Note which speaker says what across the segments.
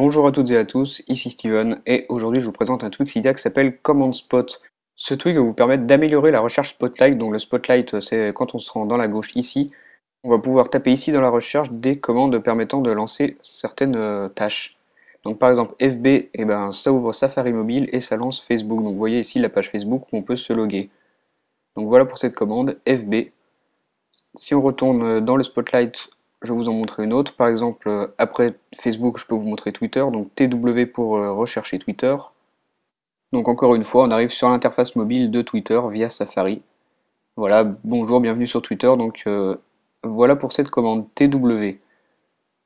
Speaker 1: Bonjour à toutes et à tous, ici Steven, et aujourd'hui je vous présente un tweak Cydia qui s'appelle Command Spot. Ce tweak va vous permettre d'améliorer la recherche Spotlight, donc le Spotlight c'est quand on se rend dans la gauche ici, on va pouvoir taper ici dans la recherche des commandes permettant de lancer certaines tâches. Donc par exemple FB, ça ouvre Safari mobile et ça lance Facebook, donc vous voyez ici la page Facebook où on peut se loguer. Donc voilà pour cette commande FB. Si on retourne dans le Spotlight, je vais vous en montrer une autre. Par exemple, après Facebook, je peux vous montrer Twitter. Donc TW pour rechercher Twitter. Donc encore une fois, on arrive sur l'interface mobile de Twitter via Safari. Voilà, bonjour, bienvenue sur Twitter. Donc voilà pour cette commande TW.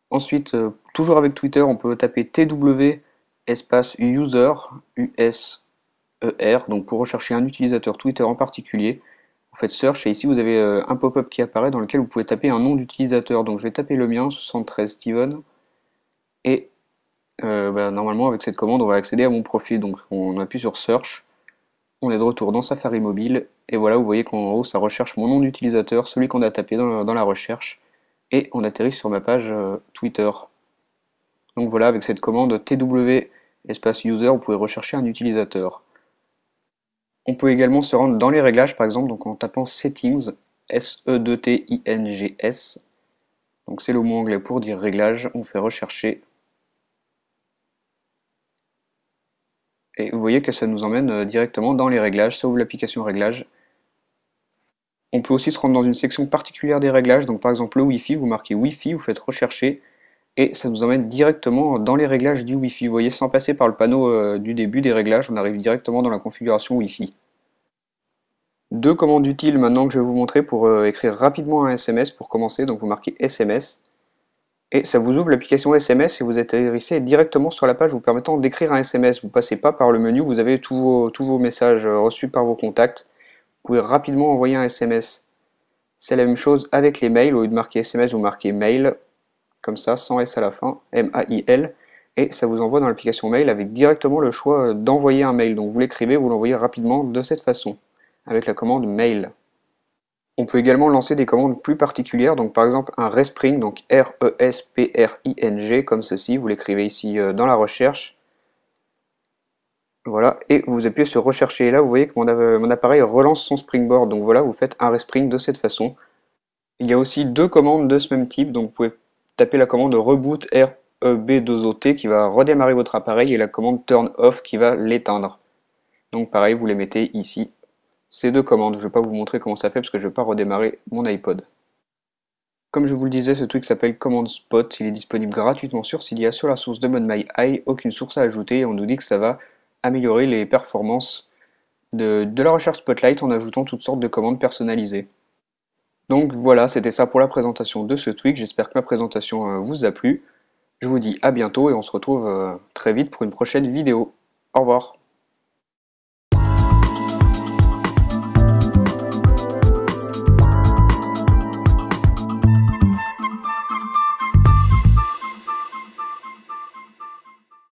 Speaker 1: Ensuite, toujours avec Twitter, on peut taper TW espace user, USER, donc pour rechercher un utilisateur Twitter en particulier. Vous faites search et ici vous avez un pop-up qui apparaît dans lequel vous pouvez taper un nom d'utilisateur. Donc je vais taper le mien, 73 Steven, et normalement avec cette commande on va accéder à mon profil. Donc on appuie sur search, on est de retour dans Safari mobile, et voilà vous voyez qu'en haut ça recherche mon nom d'utilisateur, celui qu'on a tapé dans la recherche, et on atterrit sur ma page Twitter. Donc voilà, avec cette commande TW espace user, vous pouvez rechercher un utilisateur. On peut également se rendre dans les réglages, par exemple, donc en tapant Settings, S-E-2-T-I-N-G-S. Donc c'est le mot anglais pour dire réglage, on fait rechercher. Et vous voyez que ça nous emmène directement dans les réglages, ça ouvre l'application réglages. On peut aussi se rendre dans une section particulière des réglages, donc par exemple le Wi-Fi, vous marquez Wi-Fi, vous faites rechercher, et ça nous emmène directement dans les réglages du Wi-Fi. Vous voyez, sans passer par le panneau du début des réglages, on arrive directement dans la configuration Wi-Fi. Deux commandes utiles maintenant que je vais vous montrer pour écrire rapidement un SMS pour commencer. Donc vous marquez SMS et ça vous ouvre l'application SMS et vous atterrissez directement sur la page vous permettant d'écrire un SMS. Vous ne passez pas par le menu, vous avez tous vos messages reçus par vos contacts. Vous pouvez rapidement envoyer un SMS. C'est la même chose avec les mails. Au lieu de marquer SMS, vous marquez mail, comme ça, sans S à la fin, M-A-I-L. Et ça vous envoie dans l'application mail avec directement le choix d'envoyer un mail. Donc vous l'écrivez, vous l'envoyez rapidement de cette façon, avec la commande mail. On peut également lancer des commandes plus particulières, donc par exemple un respring, donc R-E-S-P-R-I-N-G, comme ceci, vous l'écrivez ici dans la recherche. Voilà, et vous appuyez sur rechercher, et là vous voyez que mon appareil relance son springboard, donc voilà, vous faites un respring de cette façon. Il y a aussi deux commandes de ce même type, donc vous pouvez taper la commande reboot REB2OT qui va redémarrer votre appareil et la commande turn off qui va l'éteindre. Donc pareil, vous les mettez ici. Ces deux commandes, je ne vais pas vous montrer comment ça fait parce que je ne vais pas redémarrer mon iPod. Comme je vous le disais, ce tweak s'appelle Command Spot, il est disponible gratuitement sur Cydia sur la source de ModMyEye, aucune source à ajouter et on nous dit que ça va améliorer les performances de la recherche Spotlight en ajoutant toutes sortes de commandes personnalisées. Donc voilà, c'était ça pour la présentation de ce tweak, j'espère que ma présentation vous a plu. Je vous dis à bientôt et on se retrouve très vite pour une prochaine vidéo. Au revoir.